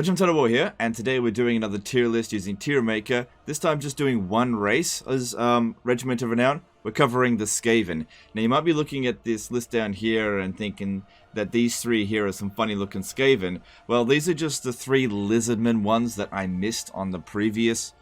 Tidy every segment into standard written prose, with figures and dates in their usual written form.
Untitled War here, and today we're doing another tier list using Tier Maker. This time just doing one race as Regiment of Renown. We're covering the Skaven. Now you might be looking at this list down here and thinking that these three here are some funny looking Skaven. Well, these are just the three Lizardmen ones that I missed on the previous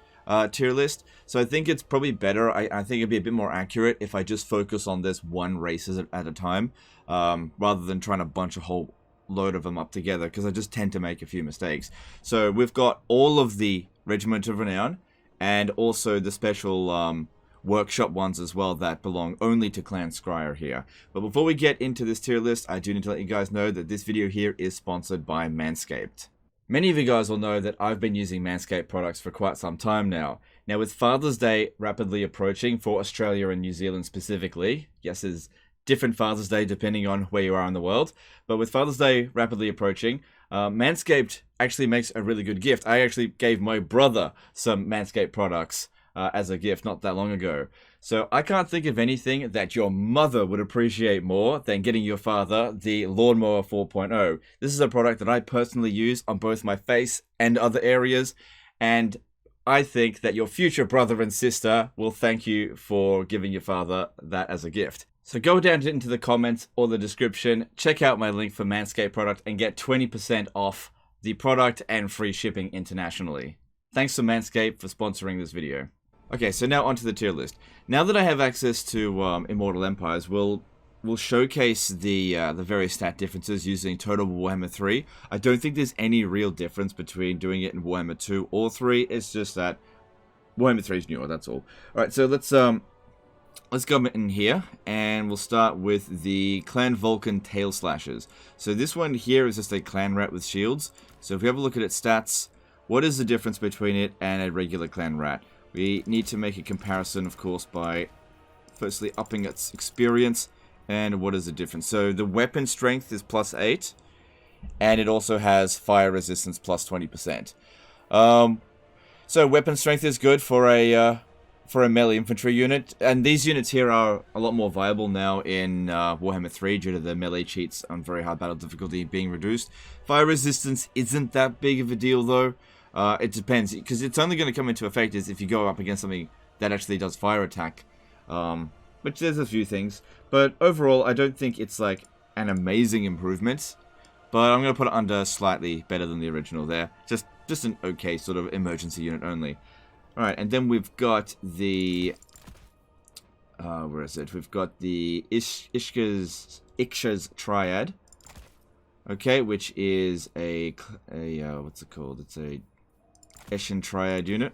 tier list. So I think it's probably better, I think it'd be a bit more accurate if I just focus on this one race at a time, rather than trying to bunch a whole load of them up together, because I just tend to make a few mistakes. So we've got all of the Regiment of Renown and also the special workshop ones as well that belong only to Clan Scryer here. But before we get into this tier list, I do need to let you guys know that this video here is sponsored by Manscaped. Many of you guys will know that I've been using Manscaped products for quite some time now. Now with Father's Day rapidly approaching for Australia and New Zealand specifically, yes, there's different Father's Day depending on where you are in the world, but with Father's Day rapidly approaching, Manscaped actually makes a really good gift. I actually gave my brother some Manscaped products as a gift not that long ago. So I can't think of anything that your mother would appreciate more than getting your father the Lawnmower 4.0. This is a product that I personally use on both my face and other areas, and I think that your future brother and sister will thank you for giving your father that as a gift. So go down into the comments or the description, check out my link for Manscaped product and get 20% off the product and free shipping internationally. Thanks to Manscaped for sponsoring this video. Okay, so now onto the tier list. Now that I have access to Immortal Empires, we'll showcase the various stat differences using Total Warhammer 3. I don't think there's any real difference between doing it in Warhammer 2 or 3. It's just that Warhammer 3 is newer, that's all. Alright, so let's go in here, and we'll start with the Clan Vulcan Tail Slashers. So this one here is just a clan rat with shields. So if we have a look at its stats, what is the difference between it and a regular clan rat? We need to make a comparison, of course, by firstly upping its experience. And what is the difference? So the weapon strength is +8, and it also has fire resistance +20%. So weapon strength is good for a melee infantry unit, and these units here are a lot more viable now in Warhammer 3 due to the melee cheats on very high battle difficulty being reduced. Fire resistance isn't that big of a deal though. It depends, because it's only going to come into effect if you go up against something that actually does fire attack, which there's a few things. But overall, I don't think it's like an amazing improvement, but I'm going to put it under slightly better than the original there. Just an okay sort of emergency unit only. Alright, and then we've got the, where is it? We've got the Ixcha's Triad, okay, which is a what's it called? It's a Eshin Triad unit.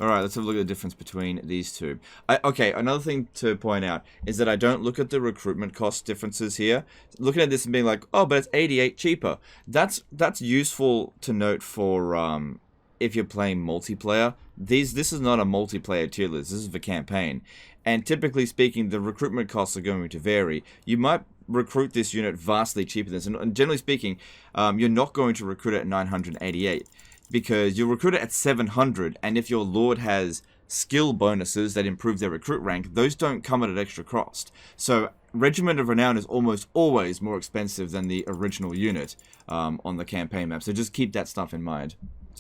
Alright, let's have a look at the difference between these two. Okay, another thing to point out is that I don't look at the recruitment cost differences here. Looking at this and being like, oh, but it's 88 cheaper. That's useful to note for, if you're playing multiplayer. This is not a multiplayer tier list, this is the campaign. And typically speaking, the recruitment costs are going to vary. You might recruit this unit vastly cheaper than this, and generally speaking, you're not going to recruit it at 988, because you'll recruit it at 700, and if your lord has skill bonuses that improve their recruit rank, those don't come at an extra cost. So Regiment of Renown is almost always more expensive than the original unit on the campaign map, so just keep that stuff in mind.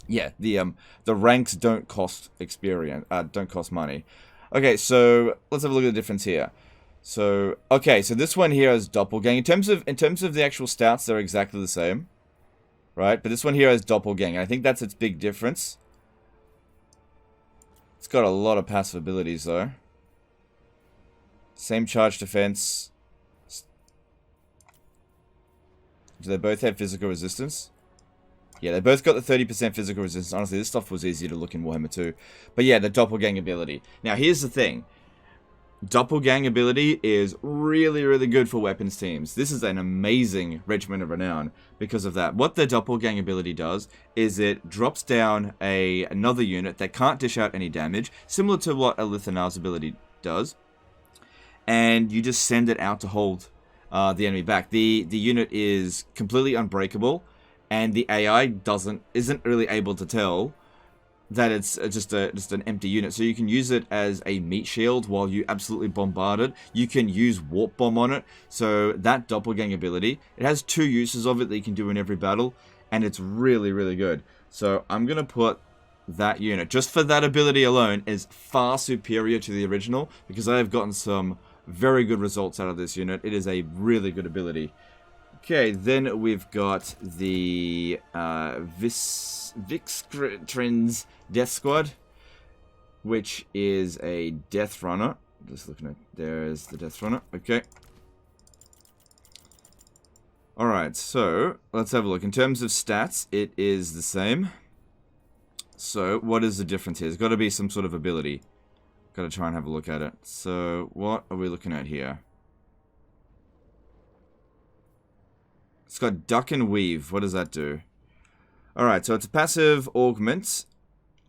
Yeah, the ranks don't cost experience, don't cost money. Okay, so let's have a look at the difference here. So okay, so this one here is Doppelganger. In terms of the actual stats, they're exactly the same, right? But this one here is Doppelganger. I think that's its big difference. It's got a lot of passive abilities though. Same charge defense. Do they both have physical resistance? Yeah, they both got the 30% physical resistance. Honestly, this stuff was easier to look in Warhammer 2. But yeah, the Doppelganger ability. Now, here's the thing. Doppelganger ability is really, really good for weapons teams. This is an amazing Regiment of Renown because of that. What the Doppelganger ability does is it drops down another unit that can't dish out any damage, similar to what a Lithanar's ability does. And you just send it out to hold the enemy back. The unit is completely unbreakable, and the AI isn't really able to tell that it's just an empty unit. So you can use it as a meat shield while you absolutely bombard it. You can use warp bomb on it. So that Doppelganger ability, it has two uses of it that you can do in every battle. and it's really, really good. So I'm going to put that unit, just for that ability alone, is far superior to the original, because I have gotten some very good results out of this unit. It is a really good ability. Okay, then we've got the Vixtrin's Death Squad, which is a Death Runner. Just looking at, there's the Death Runner. Okay. Alright, so let's have a look. In terms of stats, it is the same. So, what is the difference here? There's got to be some sort of ability. Got to try and have a look at it. So, what are we looking at here? It's got Duck and Weave. What does that do? Alright, so it's a passive augment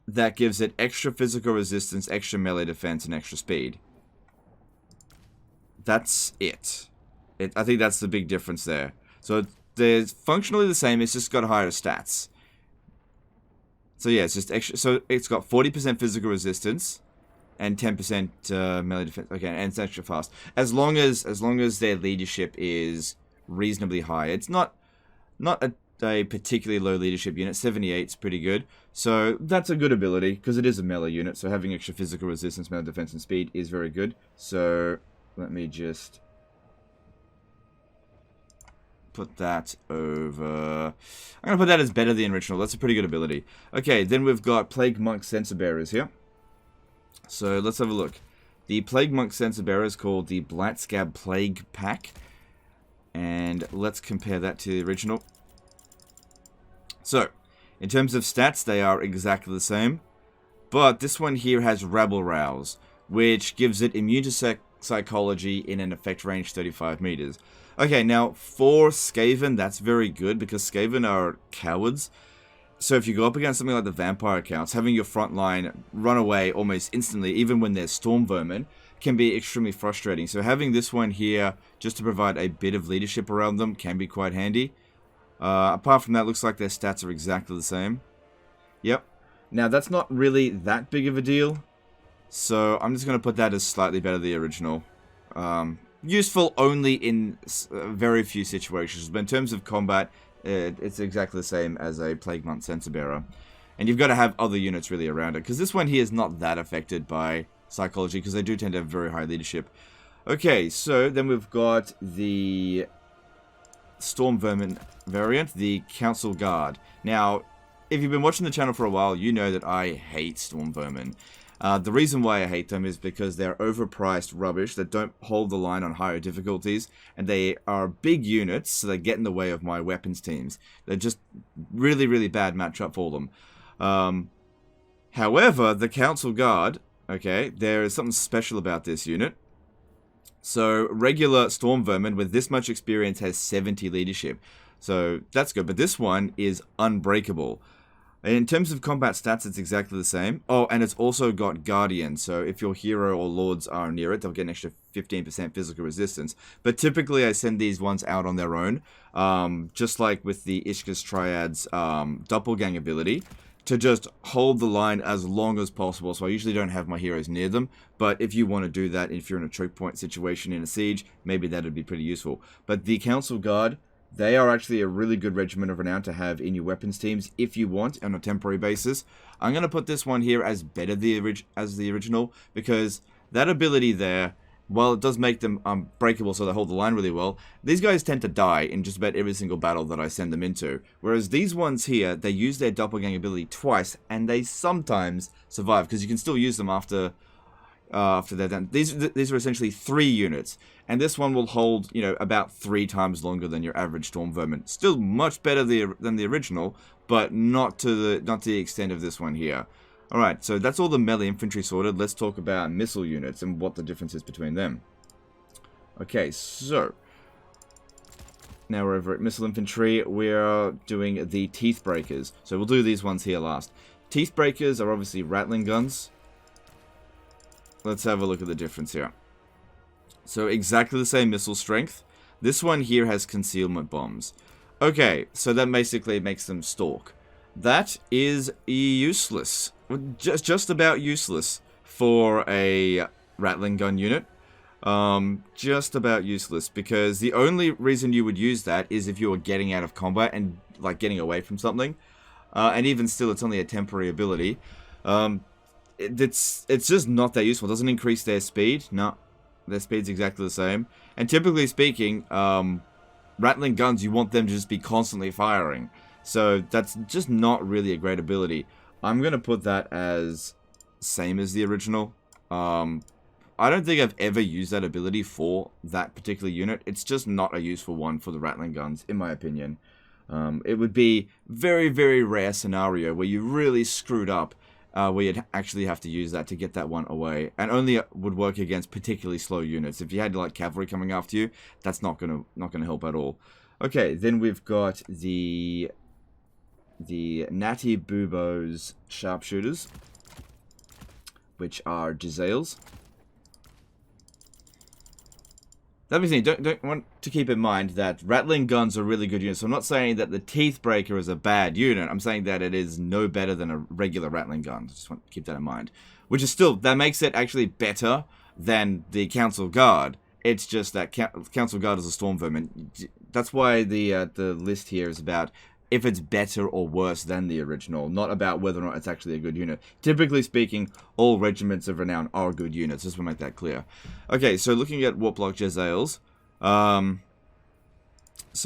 that gives it extra physical resistance, extra melee defense, and extra speed. That's it. I think that's the big difference there. So they're functionally the same, it's just got higher stats. So yeah, it's just extra. So it's got 40% physical resistance and 10% melee defense. Okay, and it's extra fast. As long as their leadership is reasonably high. It's not a particularly low leadership unit. 78 is pretty good. So that's a good ability because it is a melee unit. So having extra physical resistance, melee defense, and speed is very good. So let me just put that over. I'm going to put that as better than the original. That's a pretty good ability. Okay, then we've got Plague Monk Sensor Bearers here. So let's have a look. The Plague Monk Sensor Bearer is called the Blightscab Plague Pack. And let's compare that to the original. So, in terms of stats, they are exactly the same. But this one here has Rabble Rouse, which gives it immune to psychology in an effect range 35 meters. Okay, now for Skaven, that's very good because Skaven are cowards. So if you go up against something like the vampire accounts, having your front line run away almost instantly, even when there's storm vermin, can be extremely frustrating. So having this one here, just to provide a bit of leadership around them, can be quite handy. Apart from that, looks like their stats are exactly the same. Yep. Now, that's not really that big of a deal. So I'm just going to put that as slightly better than the original. Useful only in very few situations. But in terms of combat, it's exactly the same as a Plague Monk Sensor Bearer. And you've got to have other units really around it. Because this one here is not that affected by psychology, because they do tend to have very high leadership. Okay, so then we've got the Storm Vermin variant, the Council Guard. Now, if you've been watching the channel for a while, you know that I hate Storm Vermin. The reason why I hate them is because they're overpriced rubbish that don't hold the line on higher difficulties, and they are big units, so they get in the way of my weapons teams. They're just really, really bad matchup for them. However, the Council Guard, okay, there is something special about this unit. So, regular Storm Vermin with this much experience has 70 leadership. So, that's good. But this one is unbreakable. In terms of combat stats, it's exactly the same. Oh, and it's also got Guardian. So, if your hero or lords are near it, they'll get an extra 15% physical resistance. But typically, I send these ones out on their own. Just like with the Ishka's Triad's Doppelganger ability, to just hold the line as long as possible. So I usually don't have my heroes near them, but if you want to do that, if you're in a choke point situation in a siege, maybe that would be pretty useful. But the Council Guard, they are actually a really good Regiment of Renown to have in your weapons teams if you want on a temporary basis. I'm going to put this one here as better as the original, because that ability there, while it does make them unbreakable so they hold the line really well, these guys tend to die in just about every single battle that I send them into. Whereas these ones here, they use their Doppelganger ability twice, and they sometimes survive, because you can still use them after they're done. These are essentially 3 units, and this one will hold, you know, about 3 times longer than your average Storm Vermin. Still much better than the original, but not to the extent of this one here. Alright, so that's all the melee infantry sorted. Let's talk about missile units and what the difference is between them. Okay, so now we're over at missile infantry. We're doing the teeth breakers. So we'll do these ones here last. Teeth breakers are obviously Rattling Guns. Let's have a look at the difference here. So exactly the same missile strength. This one here has concealment bombs. Okay, so that basically makes them stalk. That is useless. Just about useless for a Rattling Gun unit. Just about useless, because the only reason you would use that is if you were getting out of combat, and like getting away from something. And even still, it's only a temporary ability. It's just not that useful. It doesn't increase their speed. No, their speed's exactly the same. And typically speaking, Rattling Guns, you want them to just be constantly firing. So that's just not really a great ability. I'm going to put that as same as the original. I don't think I've ever used that ability for that particular unit. It's just not a useful one for the Rattling Guns, in my opinion. It would be very, very rare scenario where you really screwed up, where you'd actually have to use that to get that one away. And only would work against particularly slow units. If you had like cavalry coming after you, that's not gonna help at all. Okay, then we've got the Natty Bubo's sharpshooters, which are Giselles. That means don't want to keep in mind that Rattling Guns are really good units. So I'm not saying that the Teethbreaker is a bad unit. I'm saying that it is no better than a regular Rattling Gun. Just want to keep that in mind. Which is still, that makes it actually better than the Council Guard. It's just that Council Guard is a Storm Vermin. That's why the list here is about if it's better or worse than the original, not about whether or not it's actually a good unit. Typically speaking, all Regiments of Renown are good units. Just want to make that clear. Okay, so looking at Wartblock Giselles. So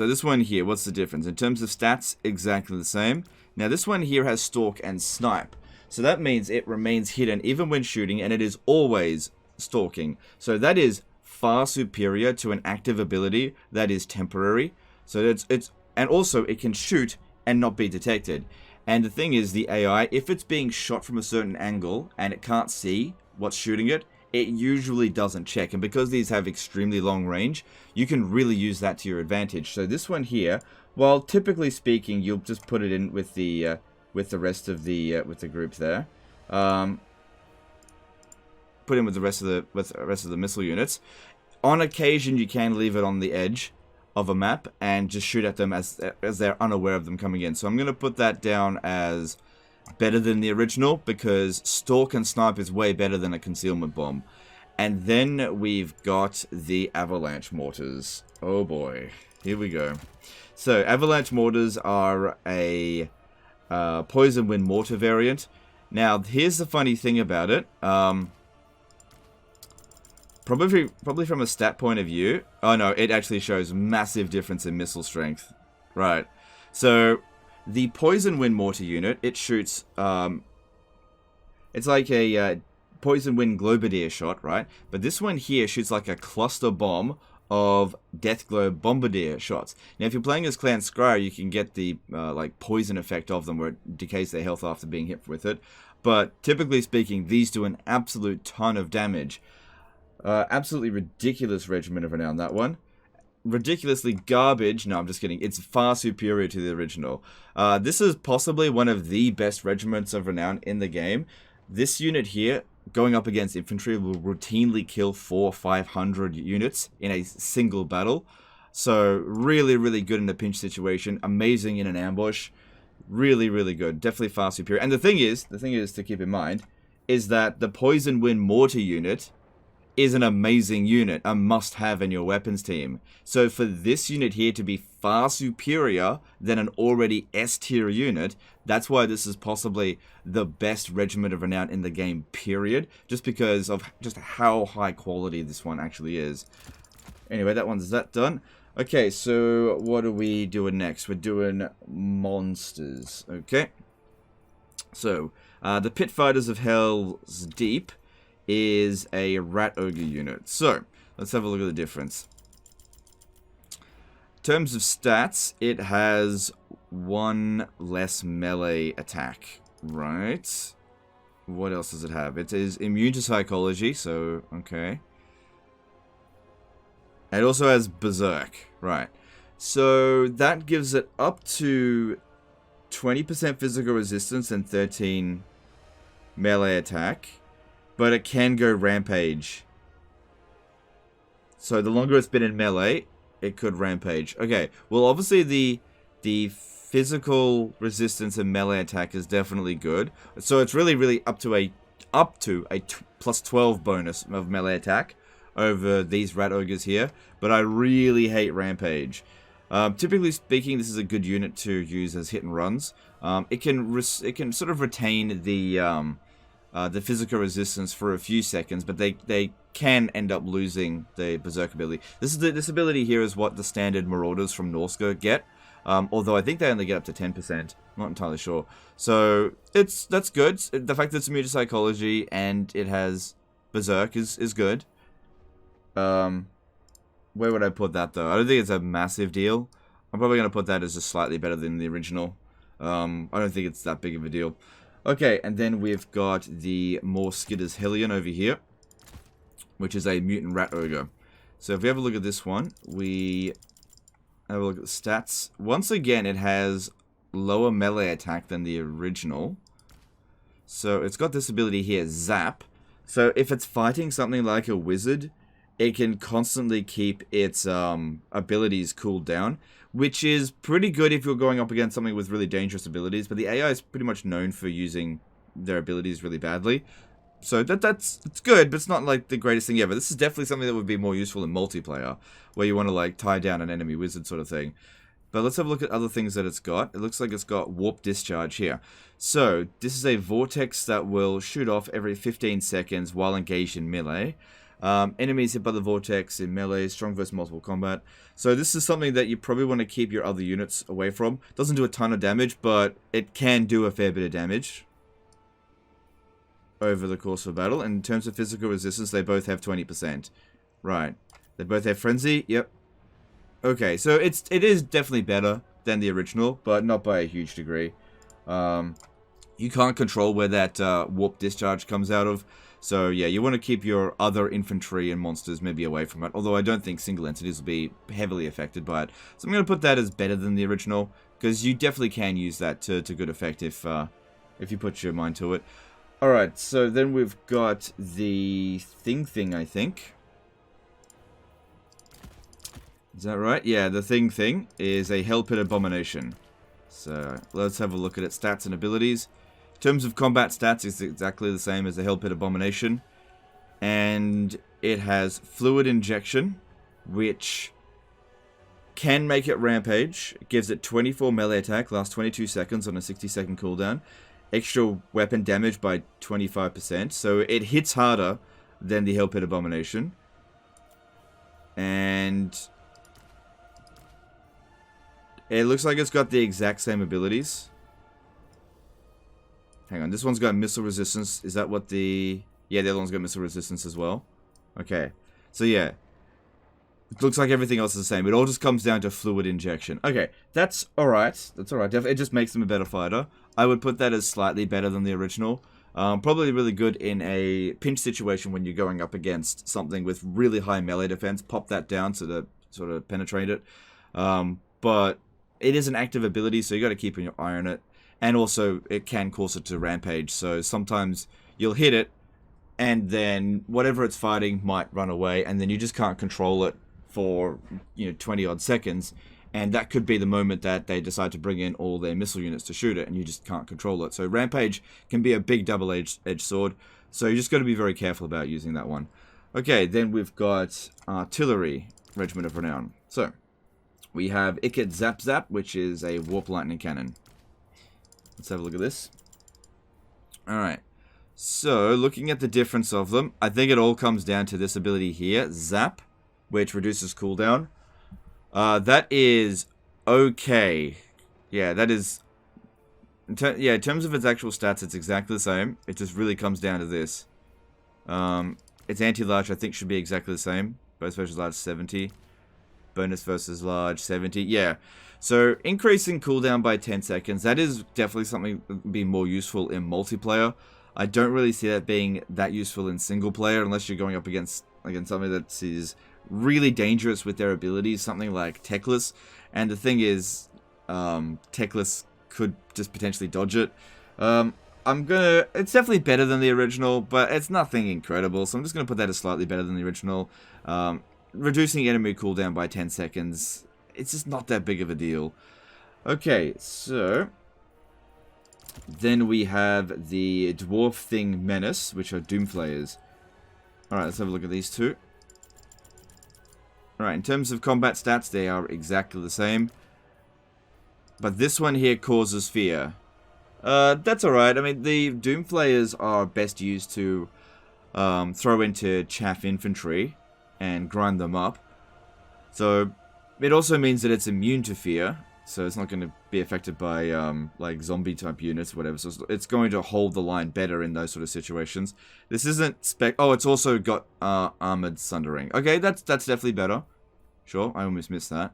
this one here, what's the difference? In terms of stats, exactly the same. Now this one here has Stalk and Snipe. So that means it remains hidden even when shooting, and it is always stalking. So that is far superior to an active ability that is temporary. So it's and also, it can shoot and not be detected. And the thing is, the AI, if it's being shot from a certain angle and it can't see what's shooting it, it usually doesn't check. And because these have extremely long range, you can really use that to your advantage. So this one here, well, typically speaking, you'll just put it in with the rest of the group there. Put in with the rest of the missile units. On occasion, you can leave it on the edge of a map and just shoot at them as they're unaware of them coming in. So I'm going to put that down as better than the original, because Stalk and Snipe is way better than a concealment bomb. And then we've got the Avalanche Mortars. Oh boy, here we go. So Avalanche Mortars are a Poison Wind Mortar variant. Now here's the funny thing about it. Probably from a stat point of view. Oh no, it actually shows massive difference in missile strength. Right. So the Poison Wind Mortar unit, it shoots, it's like a Poison Wind Globadier shot, right? But this one here shoots like a cluster bomb of Death Globe Bombardier shots. Now if you're playing as Clan Scryer, you can get the like poison effect of them where it decays their health after being hit with it. But typically speaking, these do an absolute ton of damage. Absolutely ridiculous Regiment of Renown, that one. Ridiculously garbage. No, I'm just kidding. It's far superior to the original. This is possibly one of the best Regiments of Renown in the game. This unit here, going up against infantry, will routinely kill 400-500 units in a single battle. So really, really good in a pinch situation. Amazing in an ambush. Really, really good. Definitely far superior. And the thing is to keep in mind, is that the Poison Wind Mortar unit is an amazing unit, a must-have in your weapons team. So for this unit here to be far superior than an already S-tier unit, that's why this is possibly the best Regiment of Renown in the game, period. Just because of just how high quality this one actually is. Anyway, that done. Okay, so what are we doing next? We're doing monsters, okay? So, the Pit Fighters of Hell's Deep is a Rat Ogre unit. So, let's have a look at the difference. In terms of stats, it has 1 less melee attack, right? What else does it have? It is immune to psychology, so, okay. It also has Berserk, right. So, that gives it up to 20% physical resistance and 13 melee attack. But it can go Rampage. So the longer it's been in melee, it could Rampage. Okay, well obviously the physical resistance and melee attack is definitely good. So it's really up to a plus 12 bonus of melee attack over these Rat Ogres here. But I really hate Rampage. Typically speaking, this is a good unit to use as hit and runs. It can sort of retain the physical resistance for a few seconds, but they can end up losing the Berserk ability. This ability here is what the standard Marauders from Norska get, although I think they only get up to 10%. I'm not entirely sure. So that's good. The fact that it's immune to psychology and it has Berserk is good. Where would I put that though? I don't think it's a massive deal. I'm probably going to put that as just slightly better than the original. I don't think it's that big of a deal. Okay, and then we've got the more Skitters Hellion over here, which is a Mutant Rat Ogre. So if we have a look at this one, we have a look at the stats. Once again, it has lower melee attack than the original. So it's got this ability here, Zap. So if it's fighting something like a wizard, it can constantly keep its abilities cooled down, which is pretty good if you're going up against something with really dangerous abilities, but the AI is pretty much known for using their abilities really badly. So it's good, but it's not like the greatest thing ever. This is definitely something that would be more useful in multiplayer, where you want to like tie down an enemy wizard sort of thing. But let's have a look at other things that it's got. It looks like it's got Warp Discharge here. So this is a vortex that will shoot off every 15 seconds while engaged in melee. Enemies hit by the vortex in melee, strong versus multiple combat. So this is something that you probably want to keep your other units away from. Doesn't do a ton of damage, but it can do a fair bit of damage over the course of battle. And in terms of physical resistance, they both have 20%. Right. They both have frenzy. Yep. Okay, so it is definitely better than the original, but not by a huge degree. You can't control where that warp discharge comes out of. So yeah, you want to keep your other infantry and monsters maybe away from it. Although I don't think single entities will be heavily affected by it. So I'm going to put that as better than the original, because you definitely can use that to good effect if you put your mind to it. Alright, so then we've got the thing, I think. Is that right? Yeah, the thing is a Hell Pit Abomination. So let's have a look at its stats and abilities. In terms of combat stats, it's exactly the same as the Hell Pit Abomination. And it has Fluid Injection, which can make it Rampage. It gives it 24 melee attack, lasts 22 seconds on a 60-second cooldown. Extra weapon damage by 25%. So it hits harder than the Hell Pit Abomination. And it looks like it's got the exact same abilities. Hang on, this one's got missile resistance. Is that what the... Yeah, the other one's got missile resistance as well. Okay, so yeah. It looks like everything else is the same. It all just comes down to fluid injection. Okay, that's alright. That's alright. It just makes them a better fighter. I would put that as slightly better than the original. Probably really good in a pinch situation when you're going up against something with really high melee defense. Pop that down to sort of penetrate it. But it is an active ability, so you got to keep your eye on it. And also, it can cause it to rampage, so sometimes you'll hit it, and then whatever it's fighting might run away, and then you just can't control it for 20-odd seconds, and that could be the moment that they decide to bring in all their missile units to shoot it, and you just can't control it. So rampage can be a big double-edged sword, so you just got to be very careful about using that one. Okay, then we've got Artillery, Regiment of Renown. So we have Ikit Zap Zap, which is a Warp Lightning Cannon. Let's have a look at this. Alright. So, looking at the difference of them, I think it all comes down to this ability here, Zap, which reduces cooldown. That is okay. Yeah, that is... in terms of its actual stats, it's exactly the same. It just really comes down to this. Its anti-large, I think, should be exactly the same. Bonus versus large, 70. Bonus versus large, 70. Yeah. So, increasing cooldown by 10 seconds, that is definitely something that would be more useful in multiplayer. I don't really see that being that useful in single player unless you're going up against something that is really dangerous with their abilities, something like Techless. And the thing is, Techless could just potentially dodge it. It's definitely better than the original, but it's nothing incredible, so I'm just gonna put that as slightly better than the original. Reducing enemy cooldown by 10 seconds, it's just not that big of a deal. Okay, so then we have the Dwarf Thing Menace, which are Doomflayers. Alright, let's have a look at these two. Alright, in terms of combat stats, they are exactly the same. But this one here causes fear. That's alright. I mean, the Doomflayers are best used to throw into chaff infantry and grind them up. So, it also means that it's immune to fear. So it's not going to be affected by, like, zombie-type units or whatever. So it's going to hold the line better in those sort of situations. This isn't spec... Oh, it's also got Armored Sundering. Okay, that's definitely better. Sure, I almost missed that.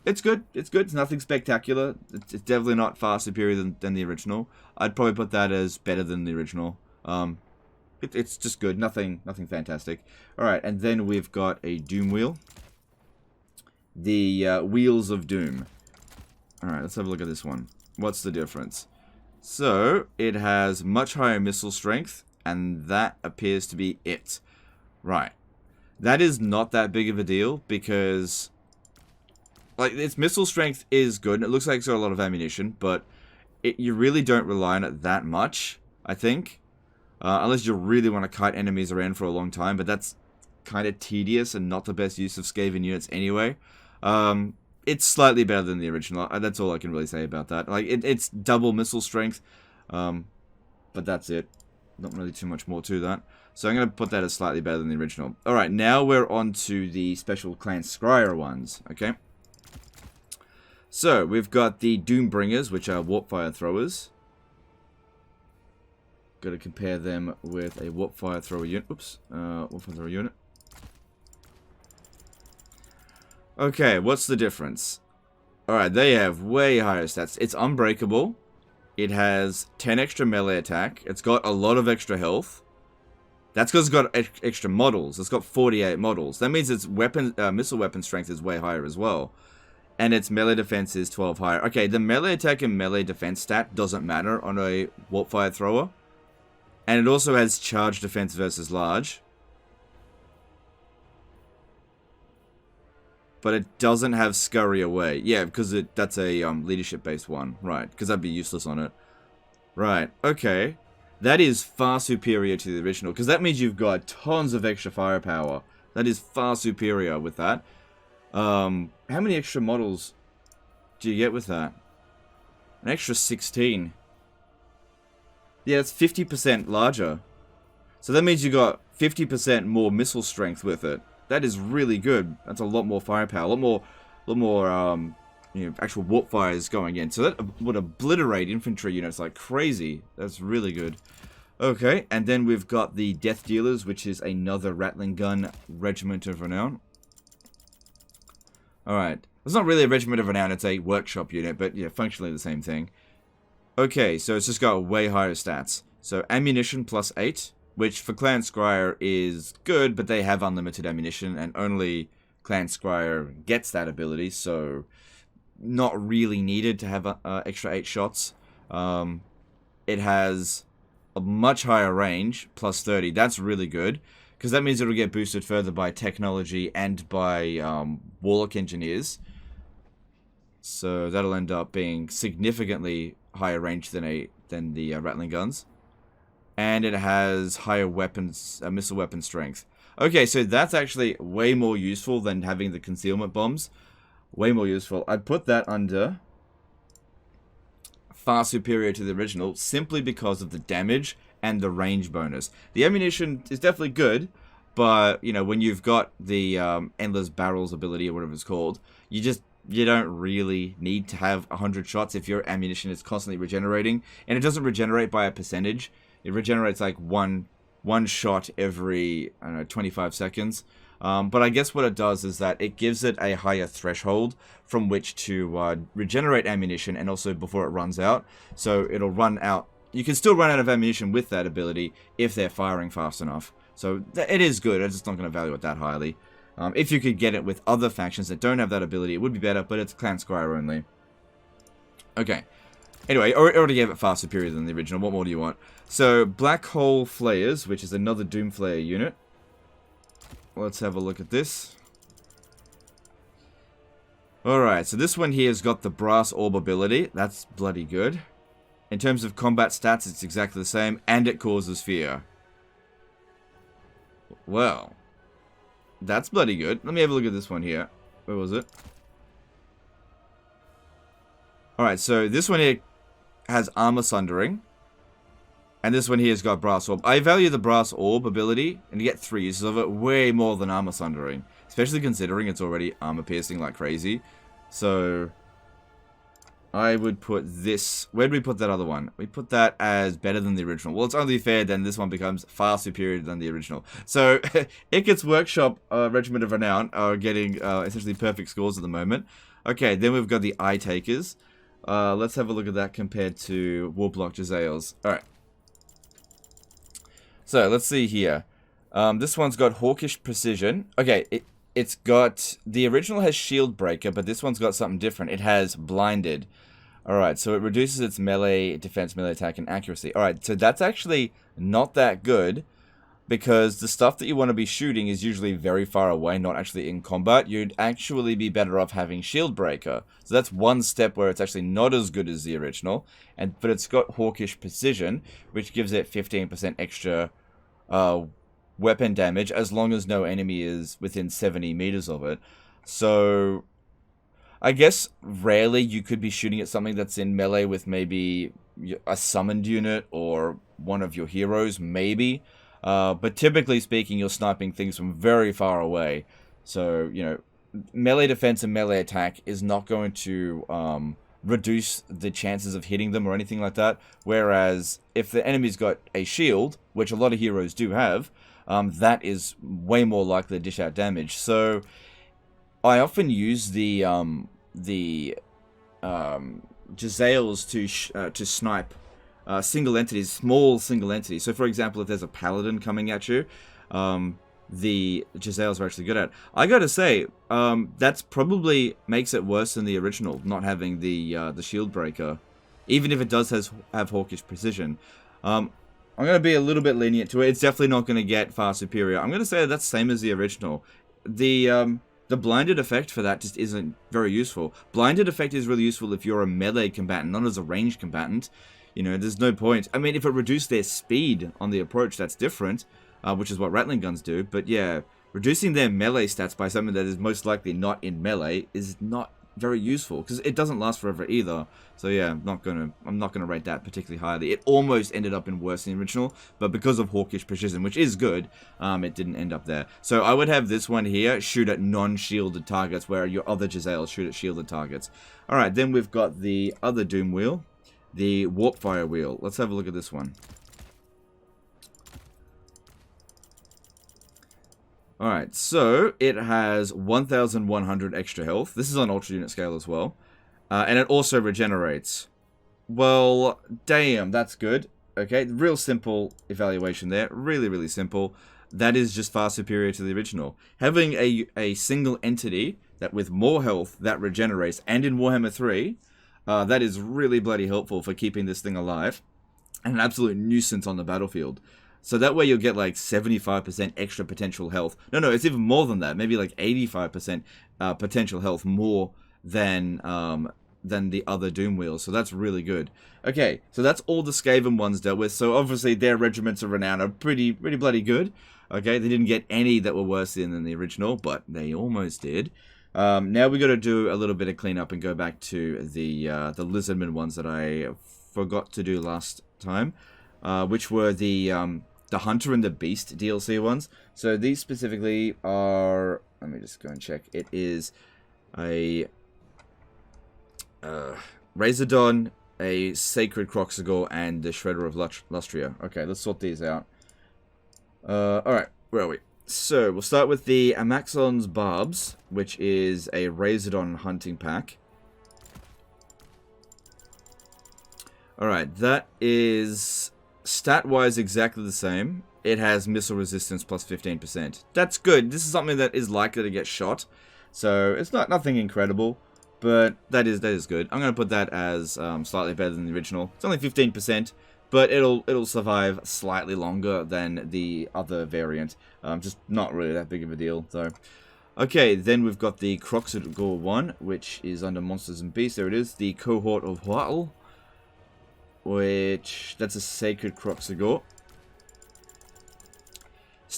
It's good. It's good. It's nothing spectacular. It's definitely not far superior than the original. I'd probably put that as better than the original. It's just good. Nothing fantastic. Alright, and then we've got a Doom Wheel. The Wheels of Doom. Alright, let's have a look at this one. What's the difference? So, it has much higher missile strength, and that appears to be it. Right. That is not that big of a deal, because... like, its missile strength is good, and it looks like it's got a lot of ammunition, but you really don't rely on it that much, I think. Unless you really want to kite enemies around for a long time, but that's kind of tedious and not the best use of Skaven units anyway. It's slightly better than the original. That's all I can really say about that. Like, it's double missile strength, but that's it. Not really too much more to that. So I'm going to put that as slightly better than the original. Alright, now we're on to the special Clan Scryer ones, okay? So, we've got the Doombringers, which are Warpfire Throwers. Got to compare them with a Warpfire Thrower unit. Oops, Warpfire Thrower unit. Okay, what's the difference? Alright, they have way higher stats. It's unbreakable. It has 10 extra melee attack. It's got a lot of extra health. That's because it's got extra models. It's got 48 models. That means its missile weapon strength is way higher as well. And its melee defense is 12 higher. Okay, the melee attack and melee defense stat doesn't matter on a Warpfire Thrower. And it also has charge defense versus large. But it doesn't have Scurry Away. Yeah, because that's a leadership-based one. Right, because that'd be useless on it. Right, okay. That is far superior to the original, because that means you've got tons of extra firepower. That is far superior with that. How many extra models do you get with that? An extra 16. Yeah, it's 50% larger. So that means you got 50% more missile strength with it. That is really good. That's a lot more firepower, a lot more, you know, actual warp fires going in. So that would obliterate infantry units like crazy. That's really good. Okay, and then we've got the Death Dealers, which is another Rattling Gun Regiment of Renown. Alright, it's not really a Regiment of Renown, it's a workshop unit, but yeah, functionally the same thing. Okay, so it's just got way higher stats. So ammunition plus 8. Which for Clan Scryer is good, but they have unlimited ammunition, and only Clan Scryer gets that ability, so not really needed to have extra 8 shots. It has a much higher range, plus 30. That's really good, because that means it'll get boosted further by technology and by Warlock Engineers. So that'll end up being significantly higher range than the Rattling Guns. And it has higher weapons, missile weapon strength. Okay, so that's actually way more useful than having the concealment bombs. Way more useful. I'd put that under far superior to the original, simply because of the damage and the range bonus. The ammunition is definitely good, but, you know, when you've got the Endless Barrels ability, or whatever it's called, you don't really need to have 100 shots if your ammunition is constantly regenerating. And it doesn't regenerate by a percentage. It regenerates like one shot every, I don't know, 25 seconds. But I guess what it does is that it gives it a higher threshold from which to regenerate ammunition, and also before it runs out. So it'll run out. You can still run out of ammunition with that ability if they're firing fast enough. So it is good. I'm just not going to value it that highly. If you could get it with other factions that don't have that ability, it would be better, but it's Clan Scryer only. Okay. Anyway, I already gave it far superior than the original. What more do you want? So, Black Hole Flayers, which is another Doomflayer unit. Let's have a look at this. Alright, so this one here has got the Brass Orb ability. That's bloody good. In terms of combat stats, it's exactly the same, and it causes fear. Well, That's bloody good. Let me have a look at this one here. Where was it? Alright, so this one here has armor sundering. And this one here has got brass orb. I value the brass orb ability, and you get 3 uses of it, way more than armor sundering. Especially considering it's already armor piercing like crazy. So, I would put this... Where did we put that other one? We put that as better than the original. Well, it's only fair, then this one becomes far superior than the original. So, Ickett's Workshop Regiment of Renown are getting essentially perfect scores at the moment. Okay, then we've got the Eye Takers. Let's have a look at that compared to Warlock Jezzails. Alright. So, let's see here. This one's got Hawkish Precision. Okay, it's got... The original has Shield Breaker, but this one's got something different. It has Blinded. Alright, so it reduces its melee defense, melee attack, and accuracy. Alright, so that's actually not that good, because the stuff that you want to be shooting is usually very far away, not actually in combat. You'd actually be better off having Shield Breaker. So that's one step where it's actually not as good as the original, but it's got Hawkish Precision, which gives it 15% extra weapon damage as long as no enemy is within 70 meters of it. So I guess rarely you could be shooting at something that's in melee with maybe a summoned unit or one of your heroes, maybe. But typically speaking, you're sniping things from very far away. So, you know, melee defense and melee attack is not going to reduce the chances of hitting them or anything like that. Whereas if the enemy's got a shield, which a lot of heroes do have, that is way more likely to dish out damage. So I often use the Jezzails to snipe single entities, small single entities. So for example, if there's a paladin coming at you, the Jezzails are actually good at. I gotta say, that's probably makes it worse than the original, not having the shield breaker, even if it does have Hawkish Precision. I'm gonna be a little bit lenient to it. It's definitely not gonna get far superior. I'm gonna say that's same as the original. The blinded effect for that just isn't very useful. Blinded effect is really useful if you're a melee combatant, not as a ranged combatant. You know, there's no point. I mean, if it reduced their speed on the approach, that's different. Which is what Rattling Guns do, but yeah, reducing their melee stats by something that is most likely not in melee is not very useful, because it doesn't last forever either. So yeah, I'm not gonna rate that particularly highly. It almost ended up in worse than the original, but because of Hawkish Precision, which is good, it didn't end up there. So I would have this one here shoot at non-shielded targets, where your other Jezzails shoot at shielded targets. Alright, then we've got the other Doom Wheel, the Warpfire Wheel. Let's have a look at this one. Alright, so it has 1,100 extra health. This is on Ultra Unit scale as well. And it also regenerates. Well, damn, that's good. Okay, real simple evaluation there. Really, really simple. That is just far superior to the original. Having a single entity that with more health that regenerates, and in Warhammer 3, that is really bloody helpful for keeping this thing alive. And an absolute nuisance on the battlefield. So that way you'll get like 75% extra potential health. No, it's even more than that. Maybe like 85% potential health more than the other Doom Wheels. So that's really good. Okay, so that's all the Skaven ones dealt with. So obviously their Regiments of Renown are pretty bloody good. Okay, they didn't get any that were worse than the original, but they almost did. Now we got to do a little bit of cleanup and go back to the Lizardmen ones that I forgot to do last time, which were the Hunter and the Beast DLC ones. So these specifically are... Let me just go and check. It is a Razordon, a Sacred Croxagore, and the Shredder of Lustria. Okay, let's sort these out. Alright, where are we? So, we'll start with the Amaxon's Barbs, which is a Razordon hunting pack. Alright, that is stat-wise exactly the same. It has missile resistance plus 15%. That's good. This is something that is likely to get shot. So, it's nothing incredible, but that is good. I'm going to put that as slightly better than the original. It's only 15%, but it'll survive slightly longer than the other variant. Just not really that big of a deal, though. Okay, then we've got the Croxagore one, which is under Monsters and Beasts. There it is, the Cohort of Huatl, that's a Sacred Croxagore.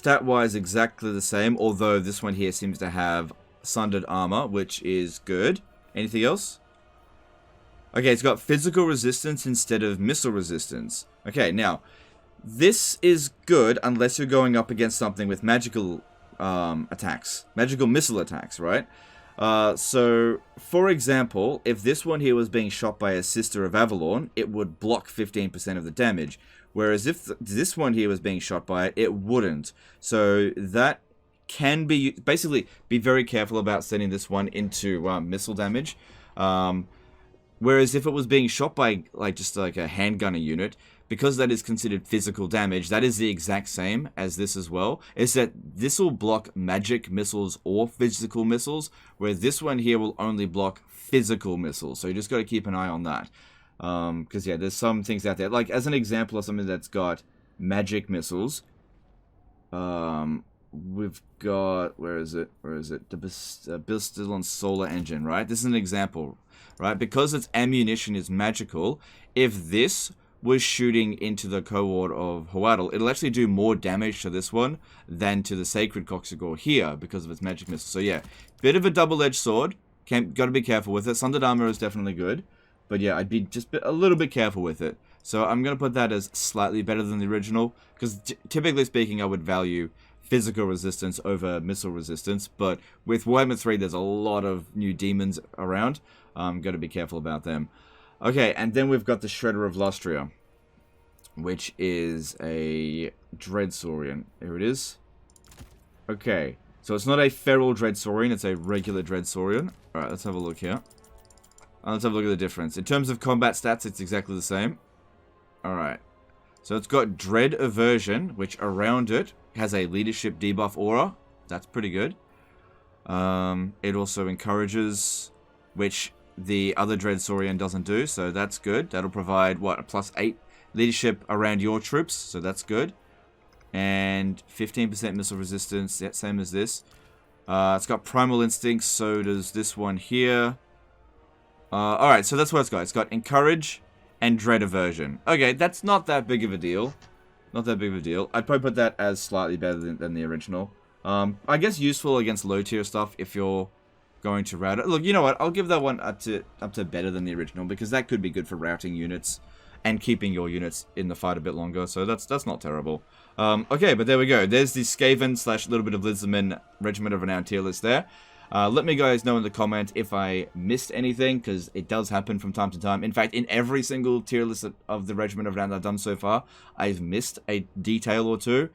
stat-wise exactly the same, although this one here seems to have sundered armor, which is good. Anything else? Okay, it's got physical resistance instead of missile resistance. Okay, now, this is good unless you're going up against something with magical attacks. Magical missile attacks, right? So, for example, if this one here was being shot by a Sister of Avalon, it would block 15% of the damage. Whereas if this one here was being shot by it, it wouldn't. So, that can be... Basically, be very careful about sending this one into missile damage. Whereas if it was being shot by just a handgunner unit, because that is considered physical damage, that is the exact same as this as well. Is that this will block magic missiles or physical missiles, where this one here will only block physical missiles. So you just got to keep an eye on that. Because yeah, there's some things out there. Like as an example of something that's got magic missiles, we've got, where is it? The Bastilon Solar Engine, right? This is an example, right? Because its ammunition is magical, if this was shooting into the cohort of Hoatl, it'll actually do more damage to this one than to the Sacred Coxigor here because of its magic missile. So yeah, bit of a double-edged sword. Got to be careful with it. Sundered armor is definitely good, but yeah, I'd be just a little bit careful with it. So I'm going to put that as slightly better than the original, because typically speaking, I would value physical resistance over missile resistance, but with Warhammer 3, there's a lot of new demons around. Got to be careful about them. Okay, and then we've got the Shredder of Lustria, which is a Dread Saurian. Here it is. Okay, so it's not a feral Dread Saurian, it's a regular Dread Saurian. Alright, let's have a look here. Let's have a look at the difference. In terms of combat stats, it's exactly the same. Alright, so it's got Dread Aversion, which around it has a leadership debuff aura. That's pretty good. It also encourages, which the other Dread Saurian doesn't do, so that's good. That'll provide, what, a +8 leadership around your troops, so that's good. And 15% missile resistance, yeah, same as this. It's got Primal Instincts, so does this one here. Alright, so that's what it's got. It's got Encourage and Dread Aversion. Okay, that's not that big of a deal. Not that big of a deal. I'd probably put that as slightly better than the original. I guess useful against low tier stuff if you're going to route it. Look, you know what? I'll give that one up to better than the original, because that could be good for routing units and keeping your units in the fight a bit longer. So that's not terrible. Okay, but there we go. There's the Skaven / little bit of Lizardmen Regiment of Renown tier list there. Let me guys know in the comment if I missed anything, because it does happen from time to time. In fact, in every single tier list of the Regiment of Renown I've done so far, I've missed a detail or two.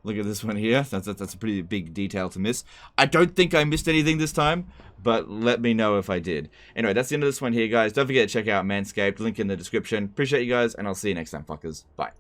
Look at this one here. That's a pretty big detail to miss. I don't think I missed anything this time, but let me know if I did. Anyway, that's the end of this one here, guys. Don't forget to check out Manscaped. Link in the description. Appreciate you guys, and I'll see you next time, fuckers. Bye.